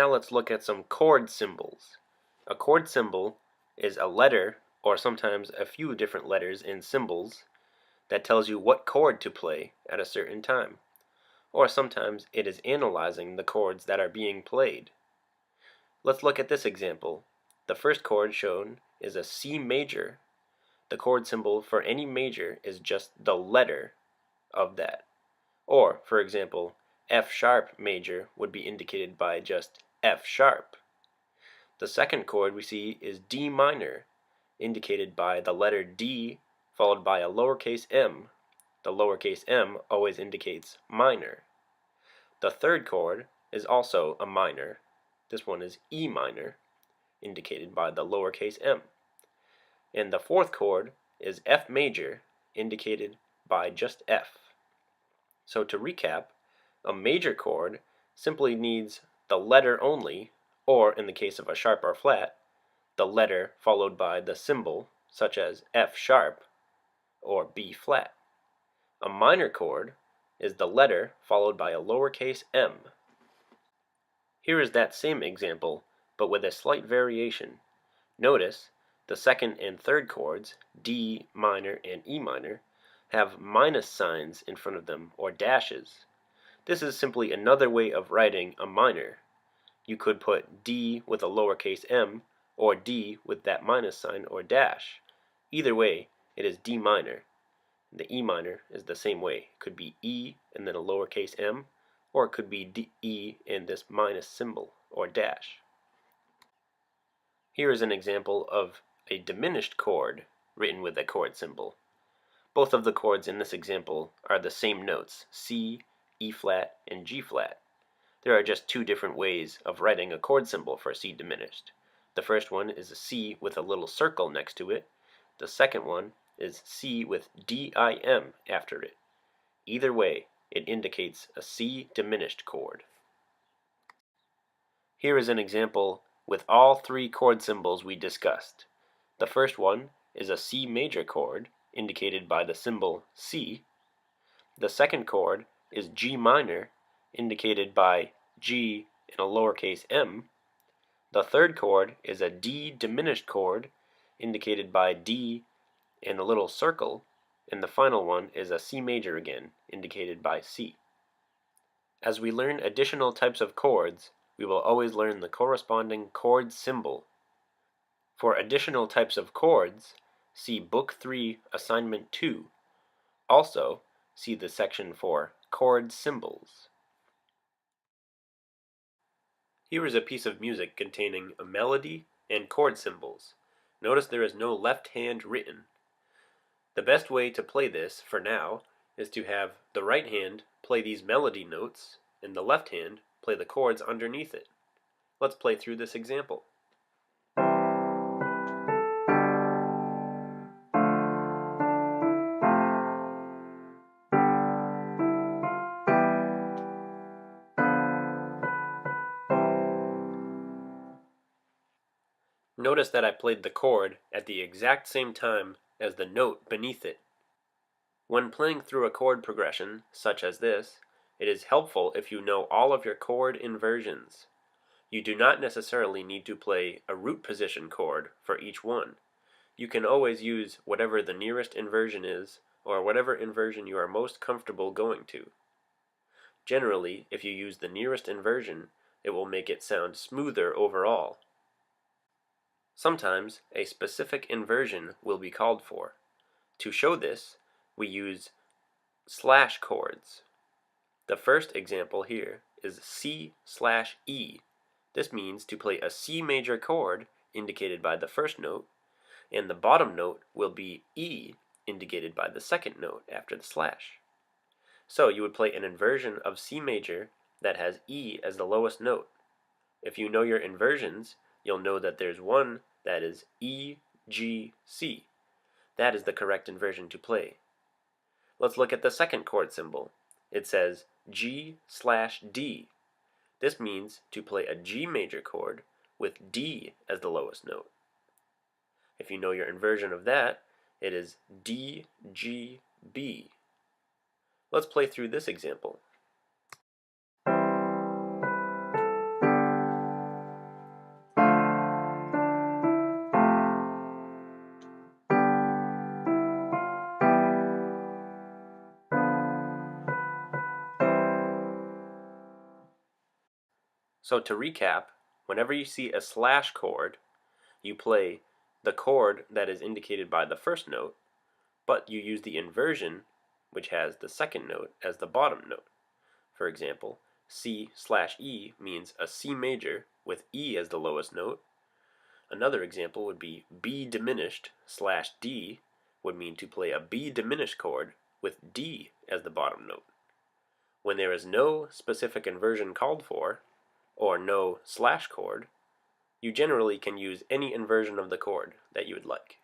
Now let's look at some chord symbols. A chord symbol is a letter, or sometimes a few different letters and symbols, that tells you what chord to play at a certain time. Or sometimes it is analyzing the chords that are being played. Let's look at this example. The first chord shown is a C major. The chord symbol for any major is just the letter of that. Or, for example, F sharp major would be indicated by just F sharp. The second chord we see is D minor, indicated by the letter D followed by a lowercase m. The lowercase m always indicates minor. The third chord is also a minor. This one is E minor, indicated by the lowercase m. And the fourth chord is F major, indicated by just F. So to recap, a major chord simply needs the letter only, or in the case of a sharp or flat, the letter followed by the symbol, such as F sharp or B flat. A minor chord is the letter followed by a lowercase m. Here is that same example, but with a slight variation. Notice the second and third chords, D minor and E minor, have minus signs in front of them, or dashes. This is simply another way of writing a minor. You could put D with a lowercase m, or D with that minus sign or dash. Either way, it is D minor. The E minor is the same way. It could be E and then a lowercase m, or it could be D, E and this minus symbol or dash. Here is an example of a diminished chord written with a chord symbol. Both of the chords in this example are the same notes, C, E flat, and G flat. There are just two different ways of writing a chord symbol for C diminished. The first one is a C with a little circle next to it. The second one is C with D-I-M after it. Either way, it indicates a C diminished chord. Here is an example with all three chord symbols we discussed. The first one is a C major chord, indicated by the symbol C. The second chord is G minor, indicated by G and a lowercase m. The third chord is a D diminished chord, indicated by D and a little circle, and the final one is a C major again, indicated by C. As we learn additional types of chords, we will always learn the corresponding chord symbol. For additional types of chords, see Book 3, Assignment 2. Also, see the section for chord symbols. Here is a piece of music containing a melody and chord symbols. Notice there is no left hand written. The best way to play this, for now, is to have the right hand play these melody notes and the left hand play the chords underneath it. Let's play through this example. Notice that I played the chord at the exact same time as the note beneath it. When playing through a chord progression, such as this, it is helpful if you know all of your chord inversions. You do not necessarily need to play a root position chord for each one. You can always use whatever the nearest inversion is, or whatever inversion you are most comfortable going to. Generally, if you use the nearest inversion, it will make it sound smoother overall. Sometimes a specific inversion will be called for. To show this, we use slash chords. The first example here is C/E. This means to play a C major chord, indicated by the first note, and the bottom note will be E, indicated by the second note after the slash. So you would play an inversion of C major that has E as the lowest note. If you know your inversions, you'll know that there's one that is E, G, C. That is the correct inversion to play. Let's look at the second chord symbol. It says G/D. This means to play a G major chord with D as the lowest note. If you know your inversion of that, it is D, G, B. Let's play through this example. So to recap, whenever you see a slash chord, you play the chord that is indicated by the first note, but you use the inversion, which has the second note, as the bottom note. For example, C/E means a C major with E as the lowest note. Another example would be B diminished/D would mean to play a B diminished chord with D as the bottom note. When there is no specific inversion called for, or no slash chord, you generally can use any inversion of the chord that you would like.